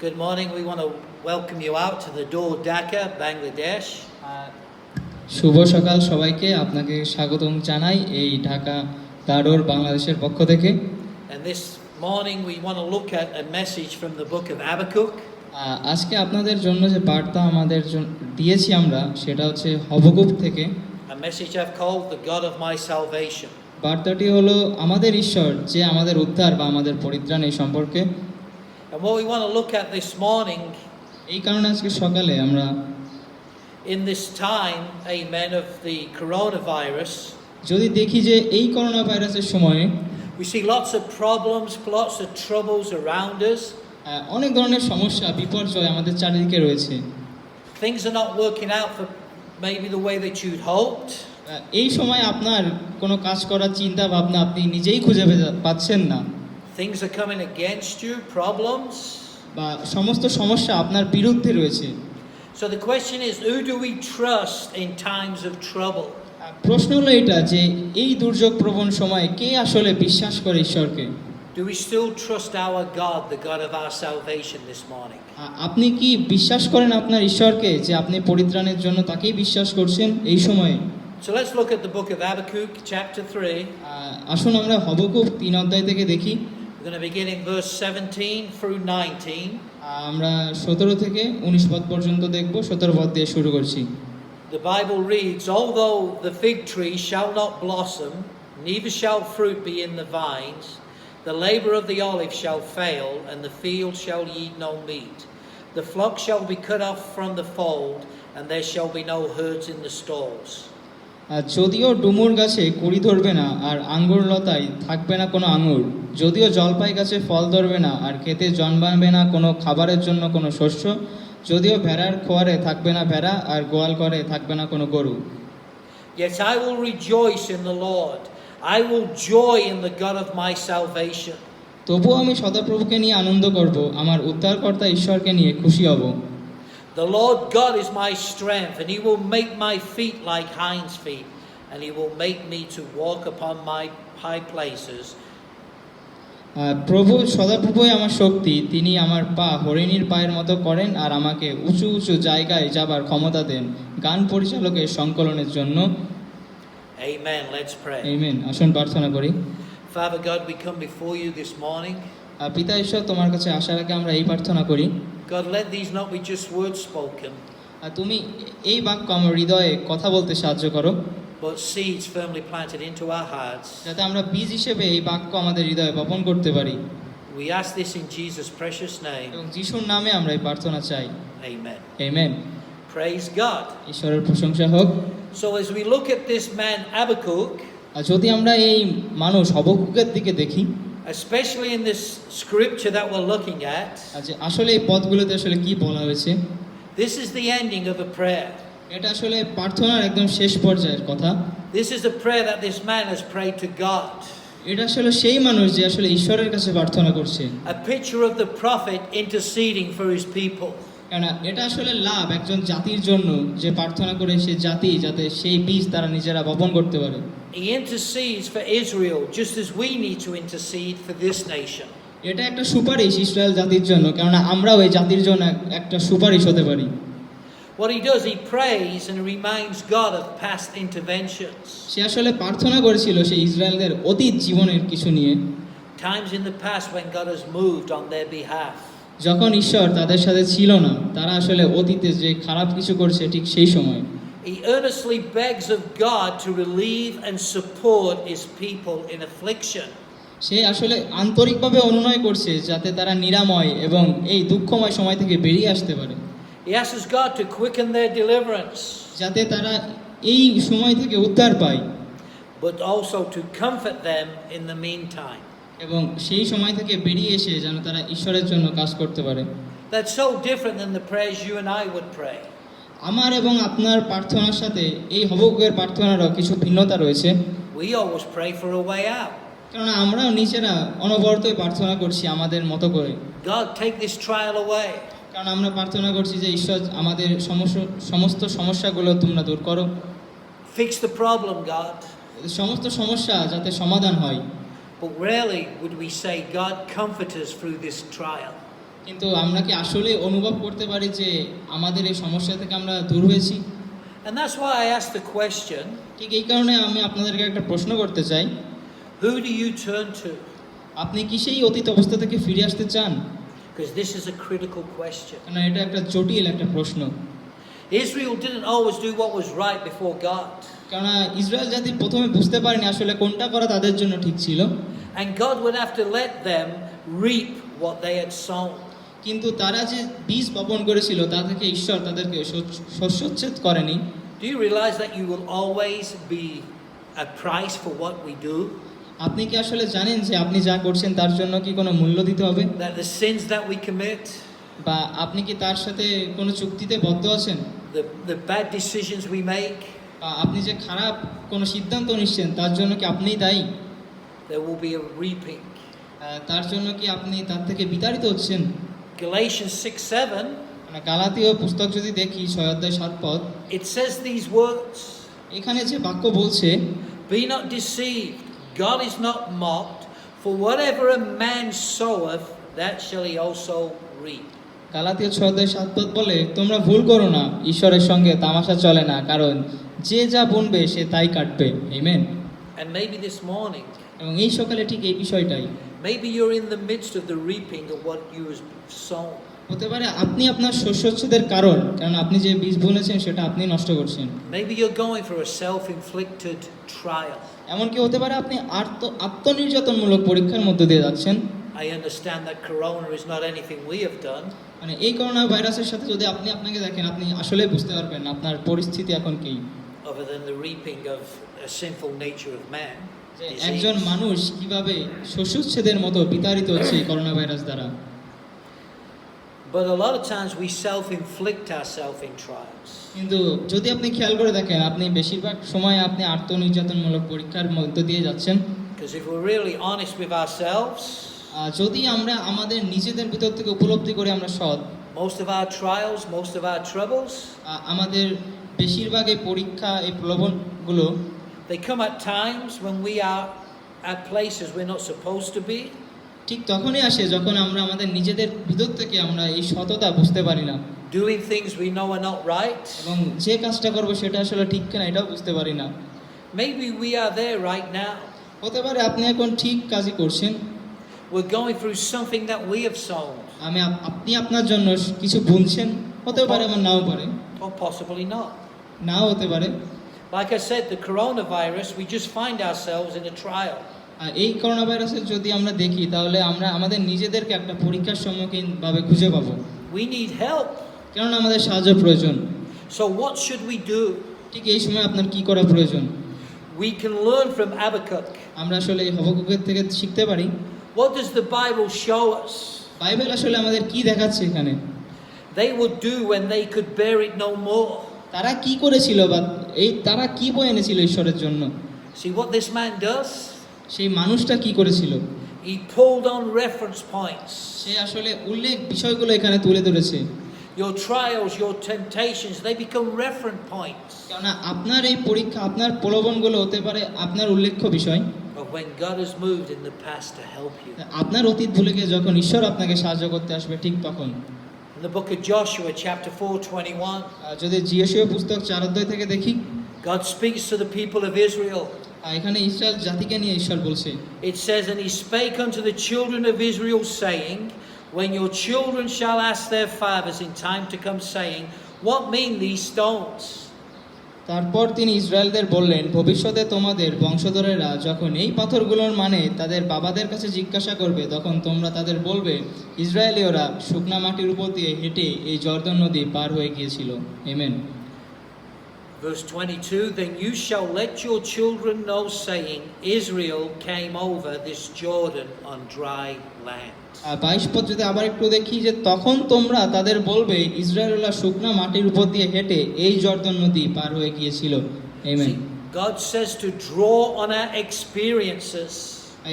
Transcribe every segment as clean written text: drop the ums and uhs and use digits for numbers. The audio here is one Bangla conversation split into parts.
Good morning. We want to welcome you out to the door, Dhaka, Bangladesh. শুভ সকাল সবাইকে, আপনাকে স্বাগতম জানাই এই ঢাকা দারোর বাংলাদেশের পক্ষ থেকে। And this morning we want to look at a message from the book of Habakkuk. আজকে আপনাদের জন্য যে বার্তা আমাদের দিয়েছি আমরা, সেটা হচ্ছে হবকুক থেকে। A message I've called the God of my salvation. বার্তাটি হলো আমাদের ঈশ্বর যে আমাদের উদ্ধার বা আমাদের পরিত্রাণ এই সম্পর্কে। And what we want to look at this morning, এই কারণে আজকে সকালে আমরা in this time, amen, of the coronavirus, যদি দেখি যে এই করোনা ভাইরাসের সময়ে we see lots of problems, lots of troubles around us. অনেক ধরনের সমস্যা বিপর্যয় আমাদের চারিদিকে রয়েছে। Things are not working out for maybe the way that you'd hoped. এই সময় আপনার কোনো কাজ করার চিন্তা ভাবনা আপনি নিজেই খুঁজে পাচ্ছেন না, Things are coming against you, problems. বা সমস্ত সমস্যা আপনার বিরুদ্ধে রয়েছে। So the question is, who do we trust in times of trouble? প্রশ্ন হলো এটা যে এই দুর্যোগ প্রবণ সময়ে কে আসলে বিশ্বাস করে ঈশ্বরকে? Do we still trust our God, the God of our salvation this morning? আপনি কি বিশ্বাস করেন আপনার ঈশ্বরকে, যে আপনি পরিত্রাণের জন্য তাকেই বিশ্বাস করছেন এই সময়ে? So let's look at the book of Habakkuk, chapter 3. আসুন আমরা হবকুক 3 অধ্যায় থেকে দেখি। We're going to begin in verse 17 through 19. আমরা 17 থেকে 19 পদ পর্যন্ত দেখব। 17 পদ দিয়ে শুরু করছি। The Bible reads, "Although the fig tree shall not blossom, neither shall fruit be in the vines, the labor of the olive shall fail, and the field shall yield no meat. The flock shall be cut off from the fold, and there shall be no herds in the stalls." যদিও ডুমুর গাছে কুড়ি ধরবে না আর আঙ্গুর লতায় থাকবে না কোনো আঙুর, যদিও জলপাই গাছে ফল ধরবে না আর খেতে জন্মাবে না কোনো খাবারের জন্য কোনো শস্য, যদিও ভেড়ার খোয়ারে থাকবে না ভেড়া আর গোয়াল করে থাকবে না কোনো গরু, Yet I will rejoice in the Lord. I will joy in the God of my salvation. তবুও আমি সদাপ্রভুকে নিয়ে আনন্দ করব, আমার উদ্ধারকর্তা ঈশ্বরকে নিয়ে খুশি হব। The Lord God is my strength, and he will make my feet like hinds' feet, and he will make me to walk upon my high places. প্রভু সদাপ্রভুই আমার শক্তি, তিনি আমার পা হরিণীর পায়ের মতো করেন আর আমাকে উঁচু উঁচু জায়গায় যাবার ক্ষমতা দেন গান পরিচালকের সংকলনের জন্য। Amen. Let's pray. আমেন। আসুন প্রার্থনা করি। Father God, we come before you this morning. পিতা ঈশ্বর, তোমার কাছে আসার আগে আমরা এই প্রার্থনা করি, God, let these not be just words spoken, তুমি এই বাক্য আমার হৃদয়ে কথা বলতে সাহায্য করো, but seeds firmly planted into our hearts. যাতে আমরা বীজ হিসেবে এই বাক্য আমাদের হৃদয়ে বপন করতে পারি। We ask this in Jesus' precious name. এবং যিশুর নামে আমরা এই প্রার্থনা চাই। Amen. আমেন। Praise God. ঈশ্বরের প্রশংসা হোক। So as we look at this man Habakkuk, যদি আমরা এই মানুষ হবকুকের দিকে দেখি, especially in this scripture that we're looking at, আসলে এই পদগুলোতে আসলে কি বলা হয়েছে? this is the ending of a prayer. এটা আসলে প্রার্থনার একদম শেষ পর্যায়ের কথা। This is a prayer that this man has prayed to God. এটা আসলে সেই মানুষ যে আসলে ঈশ্বরের কাছে প্রার্থনা করছে। A picture of the prophet interceding for his people. কেন এটা আসলে লাভ একজন জাতির জন্য, যে প্রার্থনা করে সে জাতি যাতে সেই বীজ তারা নিজেরা বপন করতে পারে। He intercedes for Israel just as we need to intercede for this nation. এটা একটা সুপারিশ ইসরায়েল জাতির জন্য, কারণ আমরাও এই জাতির জন্য একটা সুপারিশ হতে পারি। What he does, he prays and reminds God of past interventions. সে আসলে প্রার্থনা করেছিল সেই ইসরায়েলদের অতীত জীবনের কিছু নিয়ে, Times in the past when God has moved on their behalf. যখন ঈশ্বর তাদের সাথে ছিল না, তারা আসলে অতীতে যে খারাপ কিছু করছে ঠিক সেই সময়। He earnestly begs of God to relieve and support his people in affliction. সে আসলে আন্তরিকভাবে অনুনয় করছে যাতে তারা নিরাময় এবং এই দুঃখময় সময় থেকে বেরিয়ে আসতে পারে। He asks God to quicken their deliverance, যাতে তারা এই সময় থেকে উদ্ধার পায়, but also to comfort them in the meantime. এবং সেই সময় থেকে বেরিয়ে এসে যেন তারা ঈশ্বরের জন্য কাজ করতে পারে। That's so different than the prayers you and I would pray. আমার এবং আপনার প্রার্থনার সাথে এই হবকুকের প্রার্থনারও কিছু ভিন্নতা রয়েছে। We always pray for a way out. কারণ আমরাও নিজেরা অনবরতই প্রার্থনা করছি আমাদের মতো করে। God, take this trial away. কারণ আমরা প্রার্থনা করছি যে ঈশ্বর আমাদের সমস্ত সমস্যাগুলো তোমরা দূর করো। Fix the problem, God. সমস্ত সমস্যা যাতে সমাধান হয়। But rarely would we say, God, comfort us through this trial. কিন্তু আমরা কি আসলে অনুভব করতে পারি যে আমাদের এই সমস্যা থেকে আমরা দূর হয়েছি? And that's why I asked the question, ঠিক এই কারণে আমি আপনাদেরকে একটা প্রশ্ন করতে চাই, who do you turn to? আপনি কি সেই অতীত অবস্থা থেকে ফিরে আসতে চান? Because this is a critical question. কারণ এটা একটা জটিল একটা প্রশ্ন। Israel didn't always do what was right before God. কারণ ইসরায়েল জাতি প্রথমে বুঝতে পারেনি আসলে কোনটা করা তাদের জন্য ঠিক ছিল, And God would have to let them reap what they had sown. কিন্তু তারা যে বীজ বপন করেছিল তা থেকে ঈশ্বর তাদেরকে শস্যোচ্ছেদ করেনি। Do you realize that you will always be a price for what we do? আপনি কি আসলে জানেন যে আপনি যা করছেন তার জন্য কি কোনো মূল্য দিতে হবে? That the sins that we commit, বা আপনি কি তার সাথে কোনো চুক্তিতে বদ্ধ আছেন? the bad decisions we make, বা আপনি যে খারাপ কোনো সিদ্ধান্ত নিচ্ছেন তার জন্য কি আপনিই দায়ী? there will be a reaping. তার জন্য কি আপনি তার থেকে বিতাড়িত হচ্ছেন? Galatians 6:7, মানে গালাতীয় পুস্তক যদি দেখি 6:7 it says these words, এখানে যে বাক্য বলছে, be not deceived, God is not mocked, for whatever a man soweth, that shall he also reap. গালাতীয় 6:7 বলে, তোমরা ভুল করো না, ঈশ্বরের সঙ্গে তামাশা চলে না, কারণ যে যা বুনবে সে তাই কাটবে। Amen. And maybe this morning, এবং এই সকালে ঠিক এই বিষয়টাই maybe you're in the midst of the reaping of what you have sown. হতে পারে, আপনি আপনার শস্যোচ্ছেদের কারণ আপনি যে বীজ বুনেছেন সেটা আপনি নষ্ট করছেন। Maybe you're going through a self-inflicted trial. এমনকি হতে পারে আপনি আত্মনির্যাতনমূলক পরীক্ষার মধ্যে দিয়ে যাচ্ছেন। I understand that corona is not anything we have done. মানে এই করোনা ভাইরাসের সাথে যদি আপনাকে দেখেন, আপনি আসলে বুঝতে পারবেন আপনার পরিস্থিতি এখন কি। Other than the reaping of a sinful nature of man. যে disease. একজন মানুষ কিভাবে শস্যোচ্ছেদের মতো বিতাড়িত হচ্ছে এই করোনা ভাইরাস দ্বারা। But a lot of times we self-inflict ourselves in trials. কিন্তু যদি আপনি খেয়াল করে দেখেন, আপনি বেশিরভাগ সময় আপনি আত্মনির্যাতনমূলক পরীক্ষার মধ্যে দিয়ে যাচ্ছেন। Because if we're really honest with ourselves, যদি আমরা আমাদের নিজেদের ভিতর থেকে উপলব্ধি করে আমরা সৎ, most of our trials, most of our troubles, আমাদের বেশিরভাগ এই পরীক্ষা, এই প্রলোভনগুলো they come at times when we are at places we're not supposed to be. ঠিক তখনই আসে যখন আমরা আমাদের নিজেদের ভিতর থেকে আমরা এই সততা বুঝতে পারি না, Doing things we know are not right. এবং যে কাজটা করবো সেটা আসলে ঠিক কিনা এটাও বুঝতে পারি না। Maybe we are there right now. হতে পারে আপনি এখন ঠিক কাজই করছেন, We're going through something that we have sown. আপনি আপনার জন্য কিছু বুনছেন, হতে পারে আমার নাও পারে, Or possibly not. নাও হতে পারে। Like I said, the coronavirus, we just find ourselves in a trial. এই করোনা ভাইরাসের যদি আমরা দেখি, তাহলে আমরা আমাদের নিজেদেরকে একটা পরীক্ষার সম্মুখীন ভাবে খুঁজে পাবো, We need help. কেননা আমাদের সাহায্য প্রয়োজন। So what should we do? ঠিক এই সময় আপনার কি করা প্রয়োজন? We can learn from Habakkuk. আমরা আসলে এই হবকুকের থেকে শিখতে পারি। What does the Bible show us? Bible আসলে আমাদের কি দেখাচ্ছে এখানে? They would do when they could bear it no more. তারা কি করেছিল, বা তারা কি বয়ে এনেছিল ঈশ্বরের জন্য? See what this man does? সেই মানুষটা কি করেছিল? He pulled on reference points. সে আসলে উল্লেখ বিষয়গুলো এখানে তুলে ধরেছে। Your trials, your temptations, they become reference points কেননা আপনার এই পরীক্ষা, আপনার প্রলোভনগুলো হতে পারে আপনার উল্লেখ্য বিষয়, of when God has moved in the past to help you. আপনার অতীত ভুলে গিয়ে যখন ঈশ্বর আপনাকে সাহায্য করতে আসবে ঠিক তখন। In the book of Joshua, chapter 4:21, যদি জিওশীয় পুস্তক 4 থেকে দেখি, God speaks to the people of Israel. এখানে ইসরায়েল জাতিকে নিয়ে ঈশ্বর বলছে। It says, "And he spake unto the children of Israel, saying, When your children shall ask their fathers in time to come, saying, What mean these stones? তারপর তিনি ইসরায়েলদের বললেন, ভবিষ্যতে তোমাদের বংশধরেরা যখন এই পাথরগুলোর মানে তাদের বাবাদের কাছে জিজ্ঞাসা করবে, তখন তোমরা তাদের বলবে, ইসরায়েলীয়রা শুকনা মাটির উপর দিয়ে হেঁটে এই জর্দন নদী পার হয়ে গিয়েছিল। Amen. Verse 22, Then you shall let your children know, saying, Israel came over this Jordan on dry land. 22 পদ যদি আবার একটু দেখি, যে তখন তোমরা তাদের বলবে, ইসরায়েলরা শুকনা মাটির উপর দিয়ে হেঁটে এই জর্দন নদী পার হয়ে গিয়েছিল। Amen. See, God says to draw on our experiences.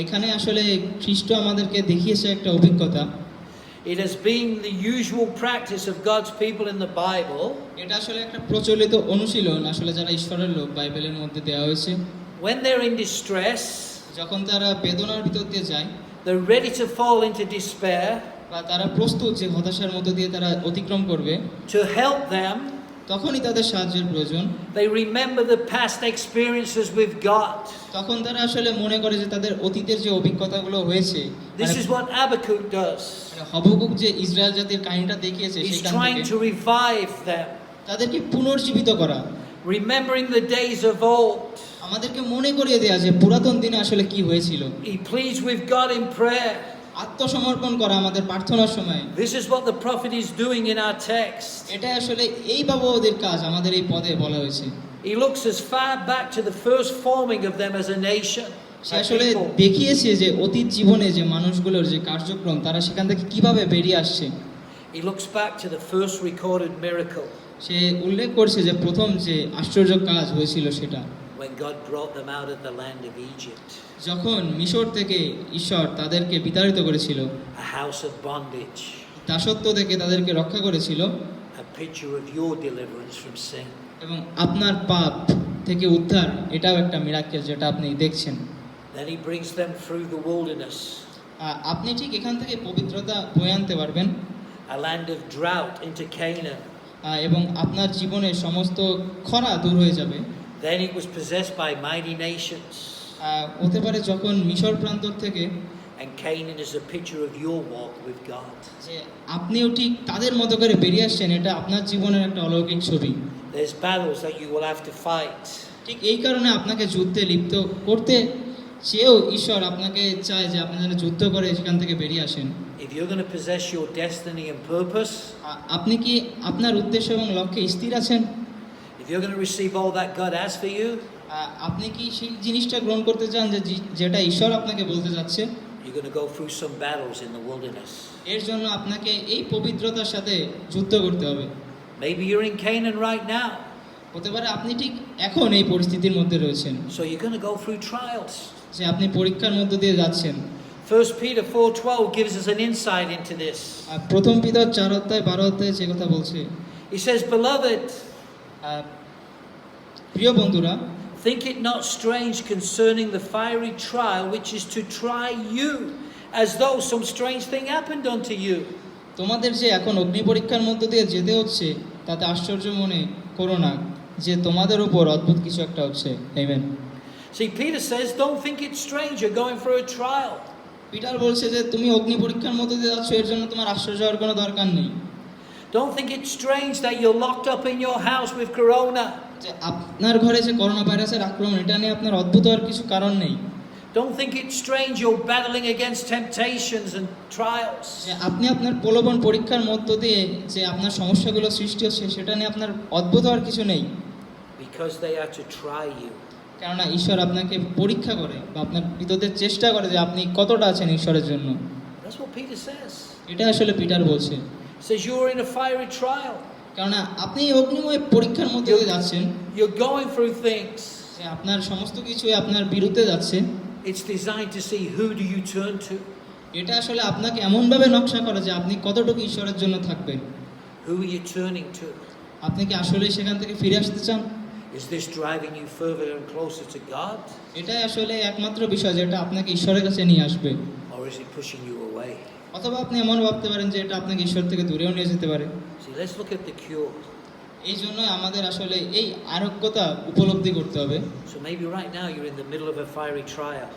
এখানে আসলে খ্রিস্ট আমাদেরকে দেখিয়েছে একটা অভিজ্ঞতা। It has been the usual practice of God's people in the Bible. এটা আসলে একটা প্রচলিত অনুশীলন, আসলে যারা ঈশ্বরের লোক বাইবেলের মধ্যে দেওয়া হয়েছে। When they're in distress, যখন তারা বেদনার ভিতর দিয়ে যায়, they're ready to fall into despair. বা তারা প্রস্তুত যে হতাশার মধ্য দিয়ে তারা অতিক্রম করবে, to help them, তখনই তাদের সাহায্যের প্রয়োজন। they remember the past experiences with God. তখন তারা আসলে মনে করে যে তাদের অতীতের যে অভিজ্ঞতাগুলো হয়েছে, This is what Habakkuk does. Habakkuk যে ইসরায়েল জাতির কাহিনীটা দেখিয়েছে He's সেখান trying থেকে to revive them, তাদেরকে পুনর্জীবিত করা, remembering the days of old. আমাদেরকে মনে করিয়ে দেয়া যে পুরাতন দিনে আসলে কি হয়েছিল। He pleads with God in prayer. আত্মসমর্পণ করা আমাদের প্রার্থনার সময়, This is what the prophet is doing in our text. এটা আসলে এইভাবে ওদের কাজ আমাদের এই পদে বলা হয়েছে। He looks as far back to the first forming of them as a nation, say a আসলে people. দেখিয়েছে যে অতীত জীবনে যে মানুষগুলোর যে কার্যক্রম তারা সেখান থেকে কিভাবে বেরিয়ে আসছে। He looks back to the first recorded miracle সে উল্লেখ করছে যে প্রথম যে আশ্চর্য কাজ হয়েছিল সেটা when God brought them out of the land of Egypt, যখন মিশর থেকে ঈশ্বর তাদেরকে বিতাড়িত করেছিল, a house of bondage, দাসত্ব থেকে তাদেরকে রক্ষা করেছিল, a picture of your deliverance from sin. এবং আপনার পাপ থেকে উদ্ধার, এটাও একটা মিরাকেল যেটা আপনি দেখছেন। Then he brings them through the wilderness, আপনি ঠিক এখান থেকে পবিত্রতা বয়ে আনতে পারবেন, a land of drought into Canaan. এবং আপনার জীবনের সমস্ত খরা দূর হয়ে যাবে। Then it was possessed by mighty nations, হতে পারে যখন মিশর প্রান্তর থেকে, and Canaan is a picture of your walk with God. যে আপনিও ঠিক তাদের মতো করে বেরিয়ে আসছেন, এটা আপনার জীবনের একটা অলৌকিক ছবি। There's battles that you will have to fight. ঠিক এই কারণে আপনাকে যুদ্ধে লিপ্ত করতে চেয়েও ঈশ্বর আপনাকে চায় যে আপনি যেন যুদ্ধ করে সেখান থেকে বেরিয়ে আসেন। If you're going to possess your destiny and purpose, আপনি কি আপনার উদ্দেশ্য এবং লক্ষ্যে স্থির আছেন? if you're going to receive all that God has for you, আপনি কি সেই জিনিসটা গ্রহণ করতে চান যেটা ঈশ্বর আপনাকে বলতে যাচ্ছে? you're going to go through some battles in the wilderness. এর জন্য আপনাকে এই পবিত্রতার সাথে যুদ্ধ করতে হবে। Maybe you're in Canaan right now, হতে পারে আপনি ঠিক এখন এই পরিস্থিতির মধ্যে রয়েছেন, so you're going to go through trials. যে আপনি পরীক্ষার মধ্য দিয়ে যাচ্ছেন। 1 Peter 4:12 gives us an insight into this. প্রথম পিতর 4:12 যে কথা বলছে, He says, "Beloved, প্রিয় বন্ধুরা, think it not strange concerning the fiery trial which is to try you, as though some strange thing happened unto you." তোমাদের যে এখন অগ্নি পরীক্ষার মধ্য দিয়ে যেতে হচ্ছে তাতে আশ্চর্য মনে করো না যে তোমাদের উপর অদ্ভুত কিছু একটা হচ্ছে। Amen. See, Peter says, don't think it's strange you're going through a trial. Peter বলছে যে তুমি অগ্নি পরীক্ষার মধ্য দিয়ে যাচ্ছ, এর জন্য তোমার আশ্চর্য হওয়ার কোনো দরকার নেই। Don't think it's strange that you're locked up in your house with corona. যে আপনার ঘরে যে করোনা ভাইরাসের আক্রমণ, এটা নিয়ে আপনার অদ্ভুত হওয়ার কিছু কারণ নেই। Don't think it's strange you're battling against temptations and trials. যে আপনি আপনার প্রলোভন পরীক্ষার মধ্য দিয়ে যে আপনার সমস্যাগুলো সৃষ্টি হচ্ছে, সেটা নিয়ে আপনার অদ্ভুত হওয়ার কিছু নেই। Because they are to try you. কেননা ঈশ্বর আপনাকে পরীক্ষা করে বা আপনার ভিতরদের চেষ্টা করে যে আপনি কতটা আছেন ঈশ্বরের জন্য। That's what Peter says. এটা আসলে পিটার বলছে। He says you're in a fiery trial. কেননা আপনি অগ্নিময় পরীক্ষার মধ্যে দিয়ে যাচ্ছেন, You're going through things. যে আপনার সমস্ত কিছুই আপনার বিরুদ্ধে যাচ্ছে। It's designed to see who do you turn to. এটা আসলে আপনাকে এমনভাবে নকশা করে যে আপনি কতটুকু ঈশ্বরের জন্য থাকবেন। Who are you turning to? আপনি কি আসলেই সেখান থেকে ফিরে আসতে চান? Is this driving you further and closer to God? এটাই আসলে একমাত্র বিষয় যেটা আপনাকে ঈশ্বরের কাছে নিয়ে আসবে, Or is it pushing you away? অথবা আপনি এমন ভাবতে পারেন যে এটা আপনাকে ঈশ্বর থেকে দূরেও নিয়ে যেতে পারে। See, let's look at the cure. এই জন্য আমাদের আসলে এই আরোগ্যতা উপলব্ধি করতে হবে। So maybe right now you're in the middle of a fiery trial.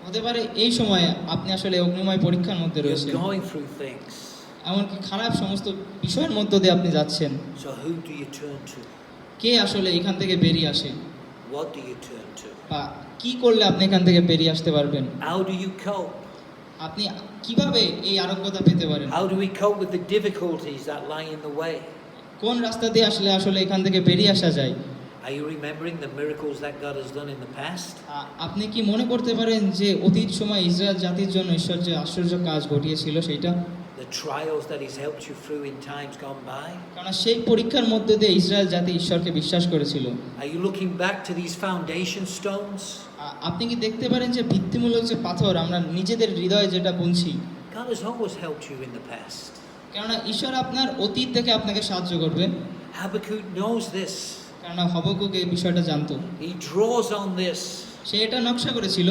হতে পারে এই সময়ে আপনি আসলে অগ্নিময় পরীক্ষার মধ্যে রয়েছেন, You're going through things. এমনকি খারাপ সমস্ত বিষয়ের মধ্য দিয়ে আপনি যাচ্ছেন। So who do you turn to? কে আসলে এখান থেকে বেরিয়ে আসে, What do you turn to? বা কি করলে আপনি এখান থেকে বেরিয়ে আসতে পারবেন? How do you cope? আপনি কিভাবে এই আরোগ্যতা পেতে পারেন? How do we cope with the difficulties that lie in the way? কোন রাস্তা দিয়ে আসলে আসলে এখান থেকে বেরিয়ে আসা যায়? Are you remembering the miracles that God has done in the past? আপনি কি মনে করতে পারেন যে অতীত সময় ইসরায়েল জাতির জন্য ঈশ্বর যে আশ্চর্য কাজ ঘটিয়েছিল সেইটা? The trials that He's helped you through in times gone by? কারণ সেই পরীক্ষার মধ্যে দিয়ে ইসরায়েল জাতি ঈশ্বরকে বিশ্বাস করেছিল। Are you looking back to these foundation stones? আপনি কি দেখতে পারেন যে ভিত্তিমূলক যে পাথর আমরা নিজেদের হৃদয়ে যেটা বুনছি, God has always helped you in the past. কেননা ঈশ্বর আপনার অতীত থেকে আপনাকে সাহায্য করবে। Habakkuk knows this. কেননা হবকুক এই বিষয়টা জানতো, He draws on this. সে এটা নকশা করেছিল।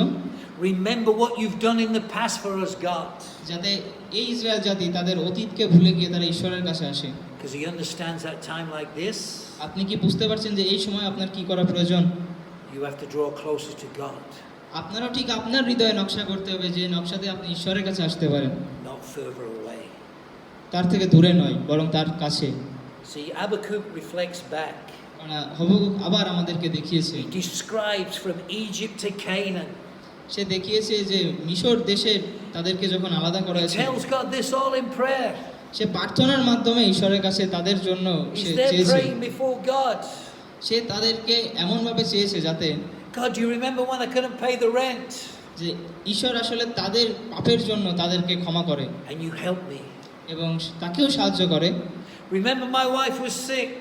Remember what you've done in the past for us, God. যাতে এই ইসরায়েল জাতি তাদের অতীতকে ভুলে গিয়ে তারা ঈশ্বরের কাছে আসে। Because he understands that time like this, আপনি কি বুঝতে পারছেন যে এই সময় আপনার কি করা প্রয়োজন? you have to draw closer to God, আপনারও ঠিক আপনার হৃদয়ে নকশা করতে হবে যে নকশাতে আপনি ঈশ্বরের কাছে আসতে পারেন, not further away. তার থেকে দূরে নয় বরং তার কাছে। See, Habakkuk reflects back. কারণ হবকুক আবার আমাদেরকে দেখিয়েছে, He describes from Egypt to Canaan. সে দেখিয়েছে যে মিশর দেশের তাদেরকে যখন আলাদা করা He হয়েছে, tells God this all in prayer. সে প্রার্থনার মাধ্যমে ঈশ্বরের কাছে তাদের জন্য সে He's there চেয়েছে, praying before God. সে তাদেরকে এমনভাবে চেয়েছে যাতে God, do you remember when I couldn't pay the rent? যে ঈশ্বর আসলে তাদের পাপের জন্য তাদেরকে ক্ষমা করে And you helped me. এবং তাকেও সাহায্য করে। Remember my wife was sick.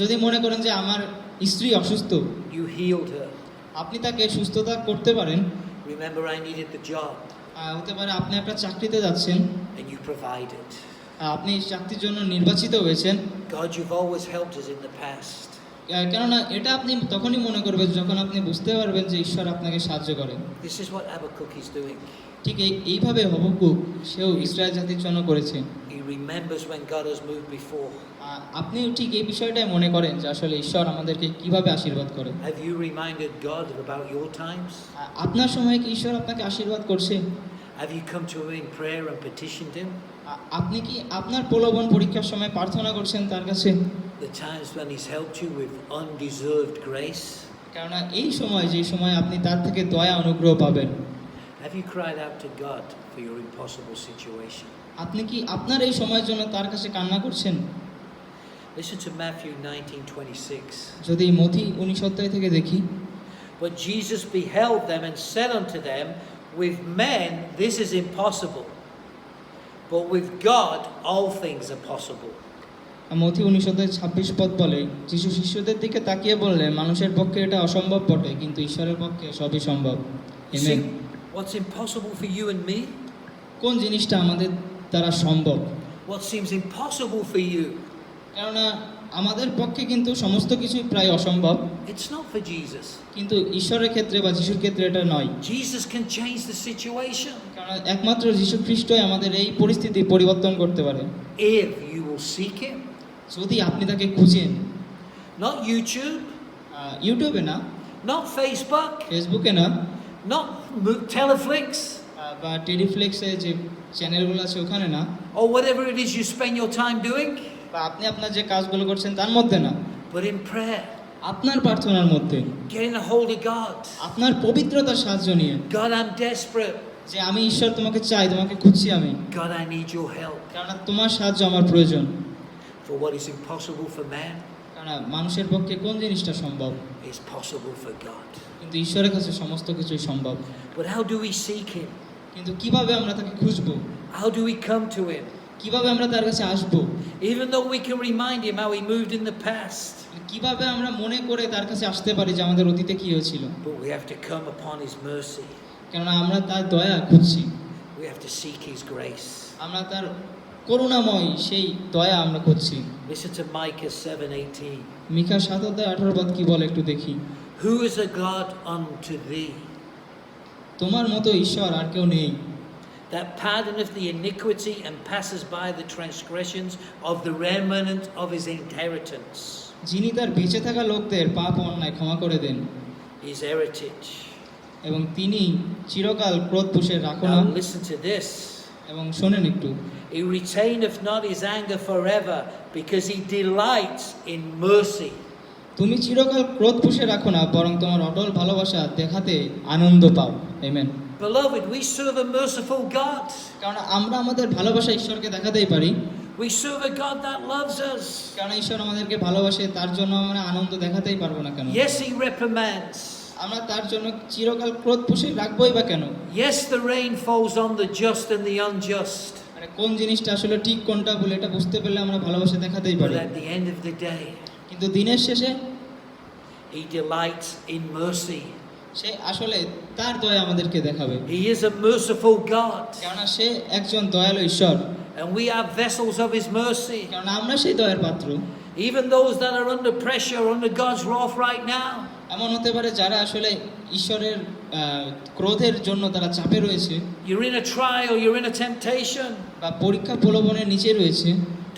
যদি মনে করেন যে আমার স্ত্রী অসুস্থ, You healed her. আপনি তাকে সুস্থতা করতে পারেন। Remember I needed the job. হতে পারে আপনি একটা চাকরিতে যাচ্ছেন, And you provided. আপনি চাকরির জন্য নির্বাচিত হয়েছেন। God, you've always helped us in the past. কেননা এটা আপনি তখনই মনে করবেন যখন আপনি বুঝতে পারবেন যে ঈশ্বর আপনাকে সাহায্য করে। This is what Habakkuk is doing. ঠিক এইভাবে হবকুক সেও ইসরায়েল জাতির জন্য করেছে। He remembers when God has moved before. আপনিও ঠিক এই বিষয়টাই মনে করেন যে আসলে ঈশ্বর আমাদেরকে কিভাবে আশীর্বাদ করে। Have you reminded God about your times? আপনার সময় কি ঈশ্বর আপনাকে আশীর্বাদ করছে? Have you come to Him in prayer and petitioned Him? আপনি কি আপনার প্রলোভন পরীক্ষার সময় প্রার্থনা করছেন তার কাছে? The times when He's helped you with undeserved grace? কেননা এই সময় যে সময় আপনি তার থেকে দয়া অনুগ্রহ পাবেন। Have you cried out to God for your impossible situation? আপনি কি আপনার এই সময়ের জন্য তার কাছে কান্না করছেন? Listen to Matthew 19:26. যদি মথি 19 থেকে দেখি, But Jesus beheld them and said unto them, with men this is impossible, but with God all things are possible. মথি 19:26 পদ বলে, যিশু শিষ্যদের দিকে তাকিয়ে বললেন, মানুষের পক্ষে এটা অসম্ভব বটে, কিন্তু ঈশ্বরের পক্ষে সবই সম্ভব। You amen. see, what's impossible for you and me? কোন জিনিসটা আমাদের দ্বারা সম্ভব? What seems impossible for you? কেননা আমাদের পক্ষে কিন্তু সমস্ত কিছুই প্রায় অসম্ভব, It's not for Jesus. কিন্তু ঈশ্বরের ক্ষেত্রে বা যিশুর ক্ষেত্রে এটা নয়। Jesus can change the situation কারণ একমাত্র যিশু খ্রিস্টই আমাদের এই পরিস্থিতি পরিবর্তন করতে পারে, if you will seek Him. যদি আপনি তাকে খুঁজেন। Not YouTube, ইউটিউবে না, not Facebook, ফেসবুকে না, not Teleflix, বা টেলিফ্লেক্সে যে চ্যানেলগুলো আছে ওখানে না, or whatever it is you spend your time doing, বা আপনি আপনার যে কাজগুলো করছেন তার মধ্যে না, but in prayer, আপনার প্রার্থনার মধ্যে, getting a hold of God. আপনার পবিত্রতার সাহায্য নিয়ে, God, I'm desperate. যে আমি ঈশ্বর তোমাকে চাই, তোমাকে খুঁজছি আমি, God, I need your help. কারণ তোমার সাহায্য আমার প্রয়োজন। For what is impossible for man কারণ মানুষের পক্ষে কোন জিনিসটা সম্ভব, is possible for God. কিন্তু ঈশ্বরের কাছে সমস্ত কিছুই সম্ভব। But how do we seek Him? কিন্তু কিভাবে আমরা তাকে খুঁজবো, How do we come to Him? কিভাবে আমরা তার কাছে আসবো? Even though we can remind Him how He moved in the past, কিভাবে আমরা মনে করে তার কাছে আসতে পারি যে আমাদের অতীতে কি হয়েছিল? but we have to come upon His mercy. কেননা আমরা তার দয়া খুঁজছি, We have to seek His grace. আমরা তার করুণাময় সেই দয়া আমরা খুঁজছি। Listen to Micah 7:18. মিকা 7:18 পদ কি বলে একটু দেখি। Who is a God unto thee, তোমার মতো ঈশ্বর আর কেউ নেই, that pardoneth the iniquity and passes by the transgressions of the remnant of his inheritance? যিনি তার বেঁচে থাকা লোকদের পাপ ও অন্যায় ক্ষমা করে দেন, His heritage. এবং তিনি চিরকাল ক্রোধ পুষে রাখো না। Now listen to this. এবং শোনেন একটু, He retaineth not his anger forever, because he delights in mercy. তুমি চিরকাল ক্রোধ পুষে রাখো না, বরং তোমার অটল ভালোবাসা দেখাতে আনন্দ পাও। Amen. Beloved, we serve a merciful God. কারণ আমরা আমাদের ভালোবাসা ঈশ্বরকে দেখাতেই পারি, We serve a God that loves us. কারণ ঈশ্বর আমাদেরকে ভালোবাসে, তার জন্য আমরা আনন্দ দেখাতেই পারবো না কেন? Yes, he reprimands. আমরা তার জন্য চিরকাল ক্রোধ পুষে রাখবোই বা কেন? Yes, the rain falls on the just and the unjust. মানে কোন জিনিসটা আসলে ঠিক কোনটা ভুল এটা বুঝতে পারলে আমরা ভালোবাসা দেখাতেই But পারি, at the end of the day, কিন্তু দিনের শেষে he delights in mercy. সে আসলে তার দয়া আমাদেরকে দেখাবে, He is a merciful God. কেননা সে একজন দয়ালু ঈশ্বর, And we are vessels of his mercy. কারণ আমরা সেই দয়ার পাত্র। Even those that are under pressure, under God's wrath right now. এমন হতে পারে যারা আসলে ঈশ্বরের ক্রোধের জন্য তারা চাপে রয়েছে, You're in a trial, you're in a temptation. বা পরীক্ষা প্রলোভনের নিচে রয়েছে,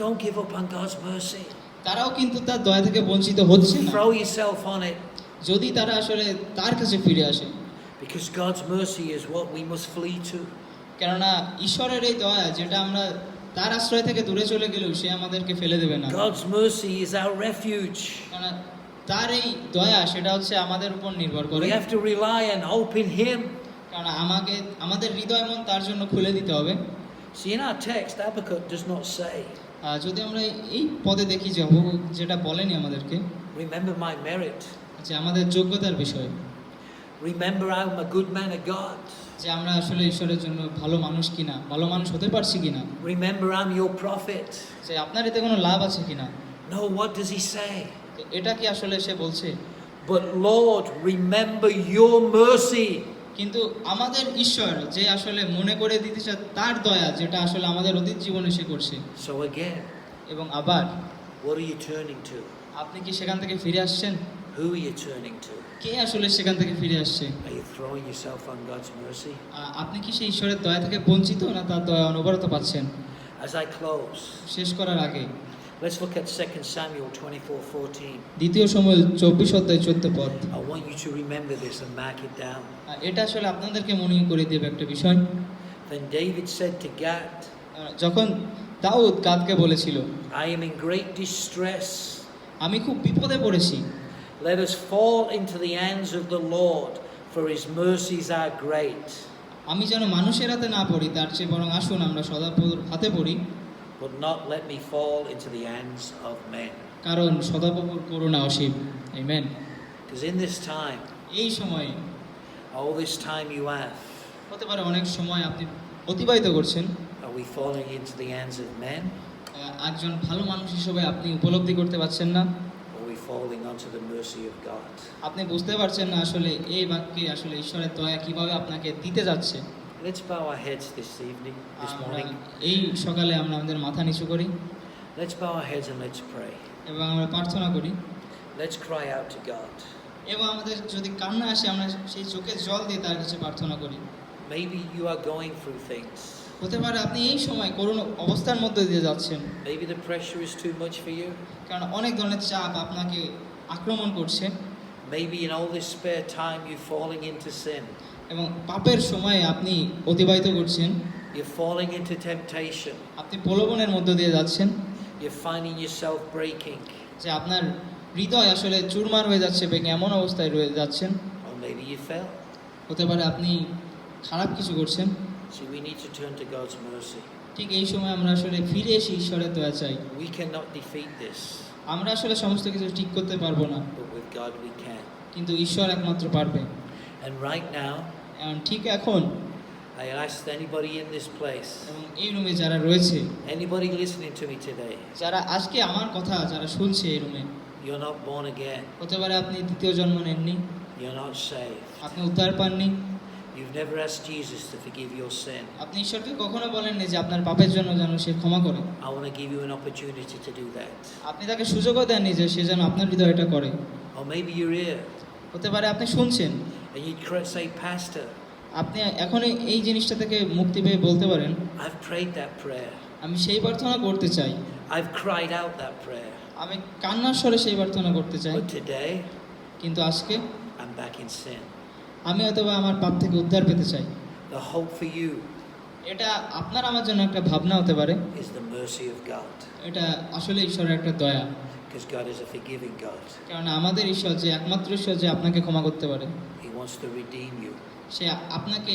Don't give up on God's mercy. তারাও কিন্তু তার দয়া থেকে বঞ্চিত হচ্ছে না, Throw yourself on it. যদি তারা আসলে তার কাছে ফিরে আসে। Because God's mercy is what we must flee to. কেননা ঈশ্বরের এই দয়া, যেটা আমরা তার আশ্রয় থেকে দূরে চলে গেলেও সে আমাদেরকে ফেলে দেবে না। God's mercy is our refuge. কেননা তার এই দয়া, সেটা হচ্ছে আমাদের উপর নির্ভর করে। We have to rely and hope in Him. কারণ আমাদের হৃদয় মন তার জন্য খুলে দিতে হবে। See, in our text, Habakkuk does not say, যদি আমরা এই পদে দেখি যে যেটা বলেনি আমাদেরকে, remember my merit. যে আমাদের যোগ্যতার বিষয়, Remember I'm a good man of God. যে আমরা আসলে ঈশ্বরের জন্য ভালো মানুষ কিনা, ভালো মানুষ হতে পারছি কিনা, Remember I'm your prophet. যে আপনার এতে কোনো লাভ আছে কিনা। No, what does he say? এটা কি আসলে সে বলছে? But Lord, remember your mercy. কিন্তু আমাদের ঈশ্বর যে আসলে মনে করে দিতে চায় তার দয়া, যেটা আসলে আমাদের অতীত জীবনে সে করছে। So again, এবং আবার what are you turning to? আপনি কি সেখান থেকে ফিরে আসছেন? Who are you turning to? কে আসলে সেখান থেকে ফিরে আসছে? Are you throwing yourself on God's mercy? আপনি কি সেই ঈশ্বরের দয়া থেকে বঞ্চিত, না তার দয়া অনবরত পাচ্ছেন? As I close, শেষ করার আগে let's look at 2 Samuel 24:14. দ্বিতীয় সময় 24:14 পদ। I want you to remember this and mark it down. এটা আসলে আপনাদেরকে মনে করে দেবে একটা বিষয়। Then David said to Gad, যখন দাউদ গাদকে বলেছিল, I am in great distress. আমি খুব বিপদে পড়েছি, Let us fall into the hands of the Lord, for his mercies are great. আমি যেন মানুষের হাতে না পড়ি, তার চেয়ে বরং আসুন আমরা সদাপ্রভুর হাতে পড়ি, But not let me fall into the hands of men. কারণ সদাপ্রভুর করুণা অসীম। Amen. Because in this time, এই সময়ে, all this time you have, হতে পারে অনেক সময় আপনি অতিবাহিত করছেন, are we falling into the hands of men? একজন ভালো মানুষ হিসেবে আপনি উপলব্ধি করতে পারছেন না, Or are we falling onto the mercy of God? আপনি বুঝতে পারছেন না আসলে এই বাক্যে আসলে ঈশ্বরের দয়া কিভাবে আপনাকে দিতে যাচ্ছে। Let's bow our heads this evening, this আমরা morning. এই সকালে আমরা আমাদের মাথা নিচু করি Let's bow our heads and let's pray. এবং আমরা প্রার্থনা করি, Let's cry out to God. এবং আমাদের যদি কান্না আসে আমরা সেই চোখে জল দিয়ে তার কাছে প্রার্থনা করি। Maybe you are going through things. হতে পারে আপনি এই সময় করুণ অবস্থার মধ্যে দিয়ে যাচ্ছেন, Maybe the pressure is too much for you. কারণ অনেক ধরনের চাপ আপনাকে আক্রমণ করছে, Maybe in all this spare time you're falling into sin. এবং পাপের সময় আপনি অতিবাহিত করছেন, You're falling into temptation. আপনি প্রলোভনের মধ্য দিয়ে যাচ্ছেন, You're finding yourself breaking. যে আপনার হৃদয় আসলে চুরমার হয়ে যাচ্ছে, ভেঙে এমন অবস্থায় রয়ে যাচ্ছেন। Or maybe you fell. হতে পারে আপনি খারাপ কিছু করছেন। See, we need to turn to God's mercy. ঠিক এই সময় আমরা আসলে ফিরে এসে ঈশ্বরের দয়া চাই। We cannot defeat this, আমরা আসলে সমস্ত কিছু ঠিক করতে পারবো না, but with God we can. কিন্তু ঈশ্বর একমাত্র পারবে। And right now, এবং ঠিক এখন, I ask anybody in this place, এবং এই রুমে যারা রয়েছে, anybody listening to me today, যারা আজকে আমার কথা যারা শুনছে এই রুমে, you're not born again. হতে পারে আপনি দ্বিতীয় জন্ম নেননি, You're not saved. আপনি উদ্ধার পাননি, You've never asked Jesus to forgive your sin. আপনি ঈশ্বরকে কখনো বলেননি যে আপনার পাপের জন্য যেন সে ক্ষমা করে। I want to give you an opportunity to do that. আপনি তাকে সুযোগও দেননি যে সে যেন আপনার হৃদয়টা করে। Or maybe you're here হতে পারে আপনি শুনছেন, and you'd say, Pastor, আপনি এখন এই জিনিসটা থেকে মুক্তি পেয়ে বলতে পারেন, I've prayed that prayer. আমি সেই প্রার্থনা করতে চাই, I've cried out that prayer. আমি কান্নার স্বরে সেই প্রার্থনা করতে চাই, But today, কিন্তু আজকে I'm back in sin. আমি অথবা আমার পাপ থেকে উদ্ধার পেতে চাই। The hope for you এটা আপনার আমার জন্য একটা ভাবনা হতে পারে, is the mercy of God. এটা আসলে ঈশ্বরের একটা দয়া, Because God is a forgiving God. কারণ আমাদের ঈশ্বর যে একমাত্র ঈশ্বর যে আপনাকে ক্ষমা করতে পারে, He wants to redeem you, সে আপনাকে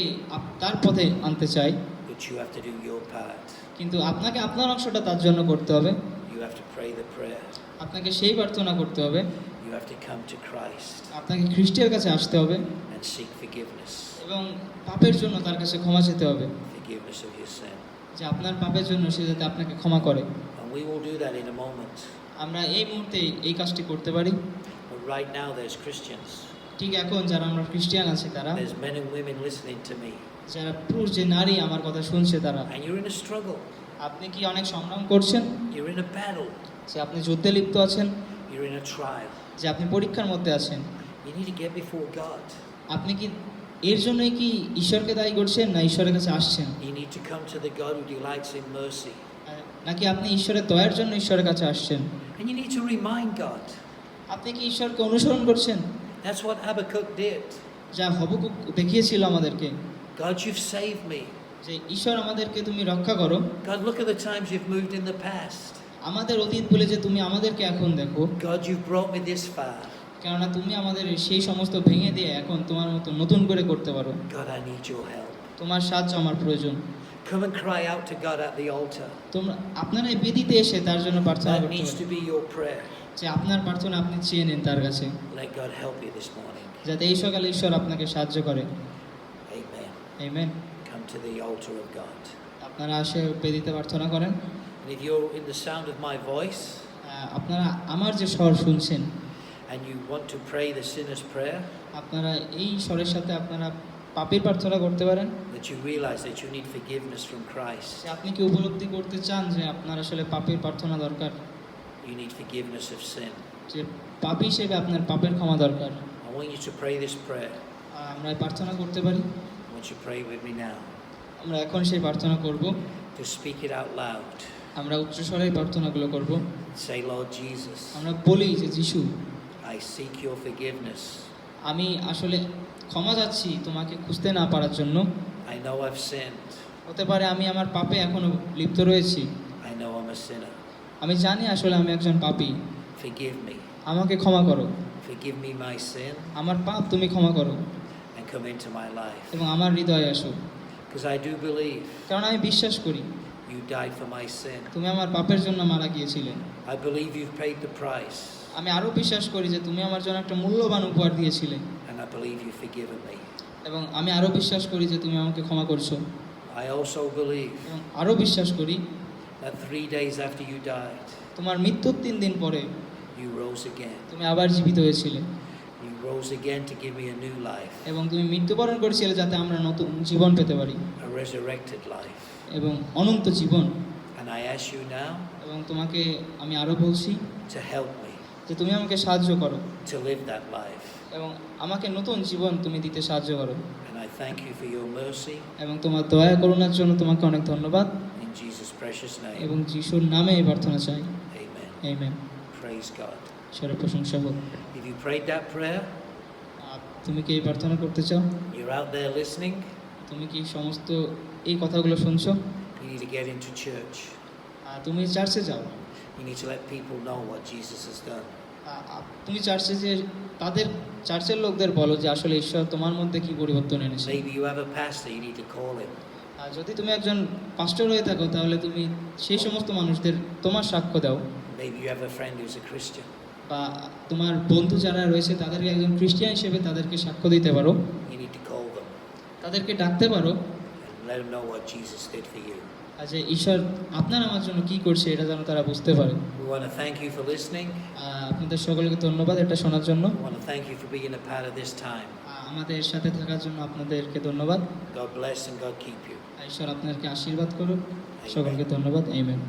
তার পথে আনতে চায়, but you have to do your part. কিন্তু আপনাকে আপনার অংশটা তার জন্য করতে হবে, You have to pray the prayer. আপনাকে সেই প্রার্থনা করতে হবে, You have to come to Christ আপনাকে খ্রিস্টের কাছে আসতে হবে and seek forgiveness. এবং পাপের জন্য তার কাছে ক্ষমা চেতে হবে, Forgiveness of your sin. যে আপনার পাপের জন্য সে যাতে আপনাকে ক্ষমা করে। And we will do that in a moment. আমরা এই মুহূর্তে এই কাজটি করতে পারি। But right now there's Christians. ঠিক এখন যারা আমরা খ্রিস্টিয়ান আছি, তারা There's men and women listening to me. যারা পুরুষ যে নারী আমার কথা শুনছে, তারা, And you're in a struggle. আপনি কি অনেক সংগ্রাম করছেন, You're in a battle. যে আপনি যুদ্ধে লিপ্ত আছেন, You're in a trial. যে আপনি পরীক্ষার মধ্যে আছেন, You need to get before God. আপনি কি এর জন্যই কি ঈশ্বরকে দায়ী করছেন, না ঈশ্বরের কাছে আসছেন? You need to come to the God who delights in mercy. নাকি আপনি ঈশ্বরের দয়ার জন্য ঈশ্বরের কাছে আসছেন? And you need to remind God. আপনি কি ঈশ্বরকে অনুসরণ করছেন? That's what Habakkuk did. যা হবকুক দেখিয়েছিল আমাদেরকে, God, you've saved me. যে ঈশ্বর আমাদেরকে তুমি রক্ষা করো। God, look at the times you've moved in the past. আমাদের অতীত বলে যে তুমি আমাদেরকে এখন দেখো, God, you've brought me this far. কেননা তুমি আমাদের সেই সমস্ত ভেঙে দিয়ে এখন তোমার মতো নতুন করে করতে পারো। God, I need your help. তোমার সাহায্য আমার প্রয়োজন। Come and cry out to God at the altar. তোমরা আপনারা এই বেদিতে এসে তার জন্য প্রার্থনা That করতে needs to পারেন, be your prayer. যে আপনার প্রার্থনা আপনি চেয়ে নেন তার কাছে, Let God help you this morning. যাতে এই সকালে ঈশ্বর আপনাকে সাহায্য করে। Amen. Amen. Come to the altar of God. আপনারা আসে বেদিতে প্রার্থনা করেন। And if you're in the sound of my voice আপনারা আমার যে স্বর শুনছেন, and you want to pray the sinner's prayer, আপনারা এই স্বরের সাথে আপনারা পাপের প্রার্থনা করতে পারেন। that you realize that you need forgiveness from Christ. যে আপনি কি উপলব্ধি করতে চান যে আপনার আসলে পাপের প্রার্থনা দরকার, You need forgiveness of sin. যে পাপী হিসেবে আপনার পাপের ক্ষমা দরকার। I want you to pray this prayer. আমরা এই প্রার্থনা করতে পারি। I want you to pray with me now. আমরা এখন সেই প্রার্থনা করব। To speak it out loud. আমরা উচ্চস্বরে এই প্রার্থনাগুলো করব। Say, Lord Jesus, আমরা বলি যে যিশু, I seek your forgiveness. আমি আসলে ক্ষমা চাচ্ছি তোমাকে খুঁজতে না পারার জন্য। I know I've sinned. হতে পারে আমি আমার পাপে এখনো লিপ্ত রয়েছি। I know I'm a sinner. আমি জানি আসলে আমি একজন পাপী। Forgive me. আমাকে ক্ষমা করো। Forgive me my sin আমার পাপ তুমি ক্ষমা করো and come into my life. এবং আমার হৃদয়ে আসো। Because I do believe কারণ আমি বিশ্বাস করি you died for my sin. তুমি আমার পাপের জন্য মারা গিয়েছিলে। I believe you've paid the price. আমি আরও বিশ্বাস করি যে তুমি আমার জন্য একটা মূল্যবান উপহার দিয়েছিলে, And I believe you've forgiven me. এবং আমি আরও বিশ্বাস করি যে তুমি আমাকে ক্ষমা করছো। I also believe এবং আরও বিশ্বাস করি that 3 days after you died, তোমার মৃত্যুর 3 দিন পরে you rose again. তুমি আবার জীবিত হয়েছিলে, You rose again to give me a new life, এবং তুমি মৃত্যুবরণ করেছিলে যাতে আমরা নতুন জীবন পেতে পারি, a resurrected life. এবং অনন্ত জীবন। And I ask you now এবং তোমাকে আমি আরও বলছি to help me যে তুমি আমাকে সাহায্য করো to live that life. এবং আমাকে নতুন জীবন তুমি দিতে সাহায্য করো। And I thank you for your mercy এবং তোমার দয়া করুণার জন্য তোমাকে অনেক ধন্যবাদ, in Jesus' precious এবং name. যিশুর নামে এই প্রার্থনা চাই। Amen. আমেন। Praise God. ঈশ্বরের প্রশংসা হোক। If you prayed that prayer, তুমি কি এই প্রার্থনা করতে চাও? you're out there listening, তুমি কি সমস্ত এই কথাগুলো শুনছো? you need to get into church. তুমি চার্চে যাও। You need to let people know what Jesus has done. তুমি চার্চে যে তাদের চার্চের লোকদের বলো যে আসলে ঈশ্বর তোমার মধ্যে কি পরিবর্তন এনেছে। Maybe you have a pastor, you need to call him. যদি তুমি একজন পাস্টর হয়ে থাকো তাহলে তুমি সেই সমস্ত মানুষদের তোমার সাক্ষ্য দাও। Maybe you have a friend who's a Christian. বা তোমার বন্ধু যারা রয়েছে তাদেরকে একজন খ্রিস্টিয়ান হিসেবে তাদেরকে সাক্ষ্য দিতে পারো, You need to call them তাদেরকে ডাকতে পারো, and let them know what Jesus did for you. যে ঈশ্বর আপনার আমার জন্য কি করছে এটা যেন তারা বুঝতে পারে। We want to thank you for listening. আপনাদের সকলকে ধন্যবাদ এটা শোনার জন্য। We want to thank you for being a part of this time. আমাদের সাথে থাকার জন্য আপনাদেরকে ধন্যবাদ। God bless and God keep you. ঈশ্বর আপনাদেরকে আশীর্বাদ করুন। সকলকে ধন্যবাদ। আমেন।